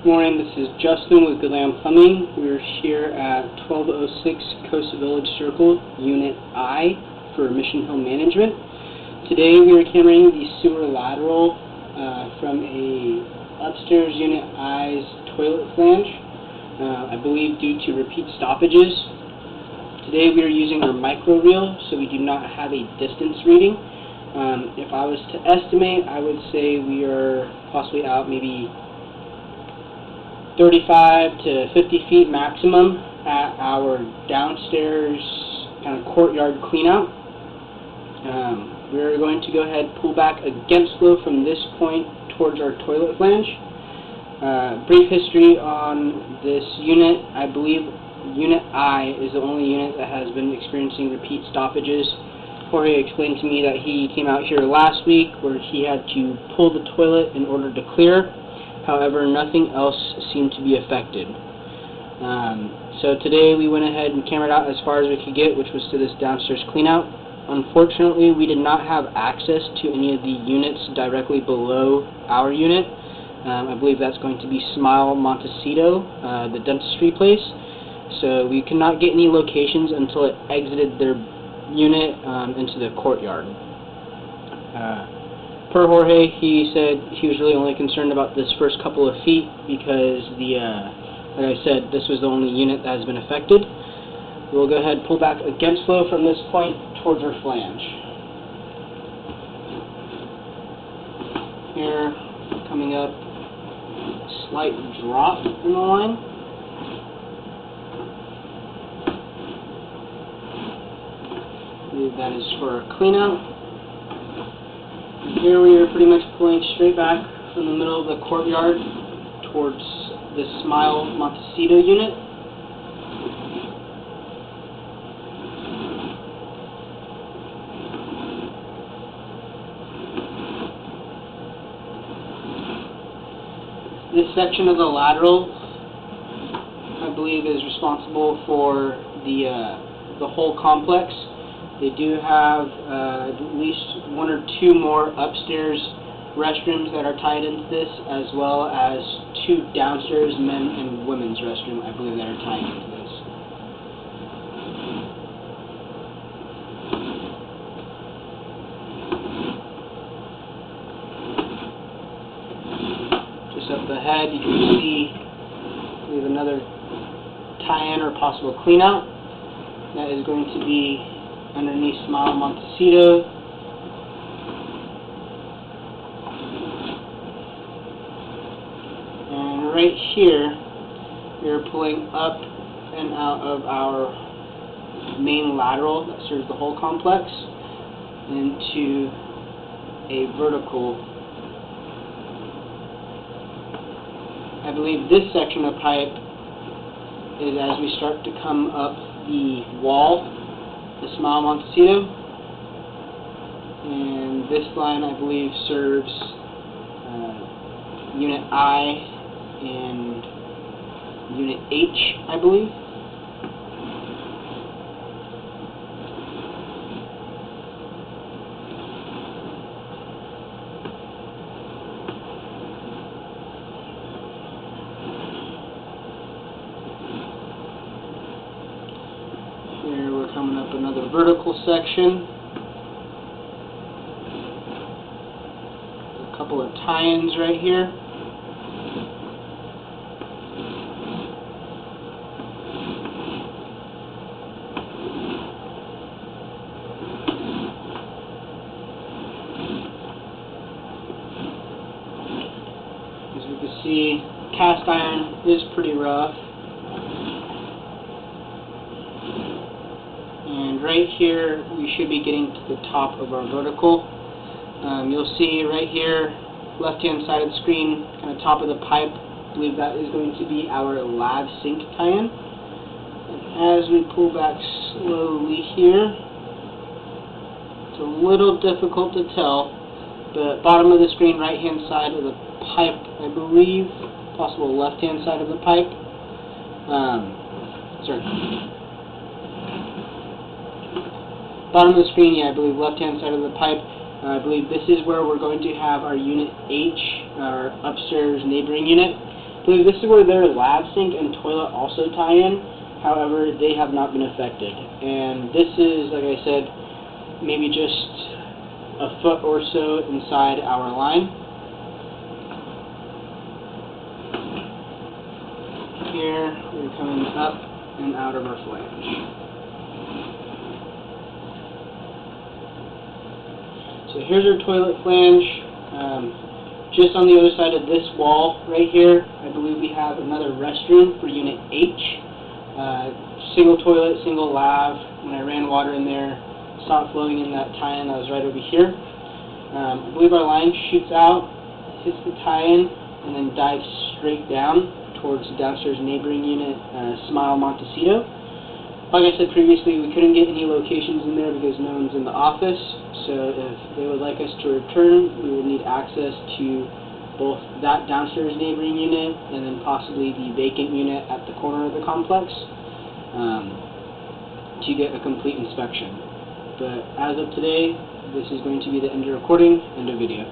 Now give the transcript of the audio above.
Good morning, this is Justin with Good Lamb Plumbing. We're here at 1206 Costa Village Circle, Unit I for Mission Hill Management. Today we are cameraing the sewer lateral from a upstairs Unit I's toilet flange, I believe due to repeat stoppages. Today we are using our micro reel, so we do not have a distance reading. If I was to estimate, I would say we are possibly out maybe 35 to 50 feet maximum at our downstairs kind of courtyard cleanout. We're going to go ahead and pull back against flow from this point towards our toilet flange. Brief history on this unit. I believe Unit I is the only unit that has been experiencing repeat stoppages. Jorge explained to me that he came out here last week where he had to pull the toilet in order to clear. However, nothing else seemed to be affected. So today we went ahead and cameraed out as far as we could get, which was to this downstairs cleanout. Unfortunately, we did not have access to any of the units directly below our unit. I believe that's going to be Smile Montecito, the dentistry place. So we could not get any locations until it exited their unit into the courtyard. Per Jorge, he said he was really only concerned about this first couple of feet because like I said, this was the only unit that has been affected. We'll go ahead and pull back against flow from this point towards our flange. Here, coming up, slight drop in the line. I believe that is for a cleanout. Here we are pretty much pulling straight back from the middle of the courtyard towards the Smile Montecito unit. This section of the lateral, I believe, is responsible for the whole complex. They do have at least one or two more upstairs restrooms that are tied into this, as well as two downstairs men and women's restrooms, I believe, that are tied into this. Just up ahead, you can see we have another tie-in or possible cleanout. That is going to be underneath Smile Montecito. And right here, we're pulling up and out of our main lateral that serves the whole complex into a vertical. I believe this section of pipe is as we start to come up the wall, the Smile Montecito, and this line I believe serves Unit I and Unit H, I believe. Here we're coming up another vertical section. A couple of tie-ins right here. As you can see, cast iron is pretty rough. And right here, we should be getting to the top of our vertical. You'll see right here, left-hand side of the screen, kind of top of the pipe, I believe that is going to be our lav sink tie-in. And as we pull back slowly here, it's a little difficult to tell, but bottom of the screen, right-hand side of the pipe, I believe, possible left-hand side of the pipe. Bottom of the screen, yeah, I believe left-hand side of the pipe. I believe this is where we're going to have our Unit H, our upstairs neighboring unit. I believe this is where their lab sink and toilet also tie in. However, they have not been affected. And this is, like I said, maybe just a foot or so inside our line. Here, we're coming up and out of our flange. So here's our toilet flange. Just on the other side of this wall right here, I believe we have another restroom for Unit H. Single toilet, single lav. When I ran water in there, saw it flowing in that tie-in that was right over here. I believe our line shoots out, hits the tie-in, and then dives straight down towards the downstairs neighboring unit, Smile Montecito. Like I said previously, we couldn't get any locations in there because no one's in the office, so if they would like us to return, we would need access to both that downstairs neighboring unit and then possibly the vacant unit at the corner of the complex to get a complete inspection. But as of today, this is going to be the end of recording, end of video.